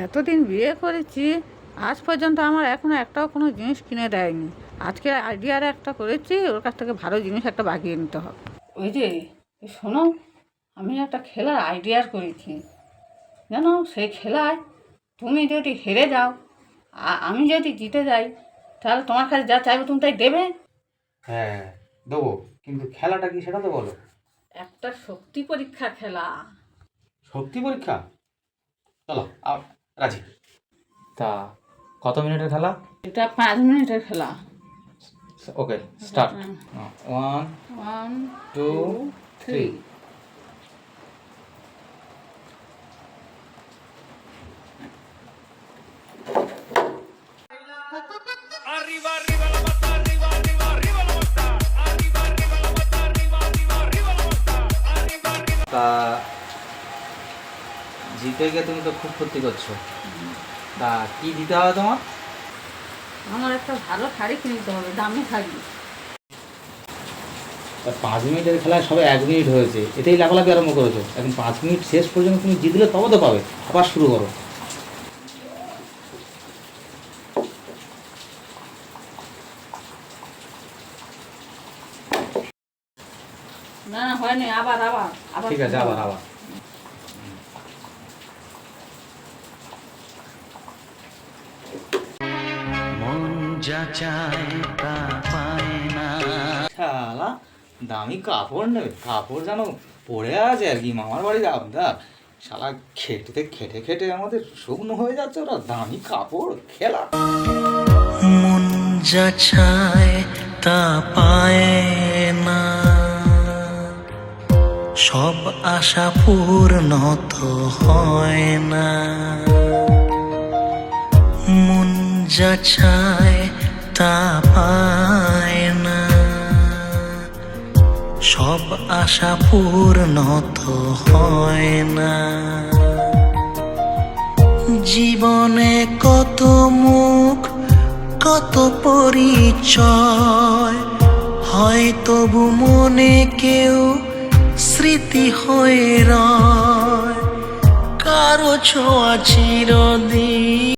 এতদিন বিয়ে করেছি, আজ পর্যন্ত আমার এখনো একটাও কোনো জিনিস কিনে দেয়নি। আজকে আইডিয়ার একটা করেছি, ওর কাছ থেকে ভালো জিনিস একটা বাগিয়ে নিতে হবে। ওই যে শোনো, আমি একটা খেলার আইডিয়ার করেছি জানো। সেই খেলায় তুমি যদি হেরে যাও, আমি যদি জিতে যাই, তাহলে তোমার কাছে যা চাইবে তুমি তাই দেবে। হ্যাঁ দেবো, কিন্তু খেলাটা কি সেটা তো বলো। একটা শক্তি পরীক্ষার খেলা। শক্তি পরীক্ষা? চলো রাজি। তা কত মিনিটের খেলা? এটা 5 মিনিটের খেলা। Okay start. 1 1 2 3। Arriva, arriva la matta, arriva, arriva, arriva la matta. Arriva, arriva la matta, arriva, arriva, arriva la matta. Arriva, arriva. তা জিতে গিয়ে তুমি তো খুব ক্ষতি করছো। তা কি দিতে হবে তোমার? আমার একটা ভালো শাড়ি কিনে দিতে হবে, দামি শাড়ি। 5 মিনিটের খেলায় সবে 1 মিনিট হয়েছে, এতেই লাফালাফি আরম্ভ করেছো। এখন 5 মিনিট শেষ পর্যন্ত তুমি জিতলে তবে তো পাবে। আবার শুরু করো। না হয়নি, আবার আবার আবার। ঠিক আছে, আবার আবার। মন যা চায় তা পায় না। শালা দামি কাপড় নেবে, কাপড় যেন পড়ে আছে আর কি, মামার বাড়ির আবদার। শালা খেটে খেটে খেটে আমাদের শুকনো হয়ে যাচ্ছে, ওরা দামি কাপড় খেলা। মন যা চায় তা পায় না, সব আশা পূর্ণ তো হয় না। মন যা চায় তা পায় না, সব আশা পূর্ণ তো হয় না। জীবনে কত মুখ, কত পরিচয়, হয় তবু মনে কেউ স্মৃতি হয়ে রয়, কারো ছোঁয়া চিরদিন।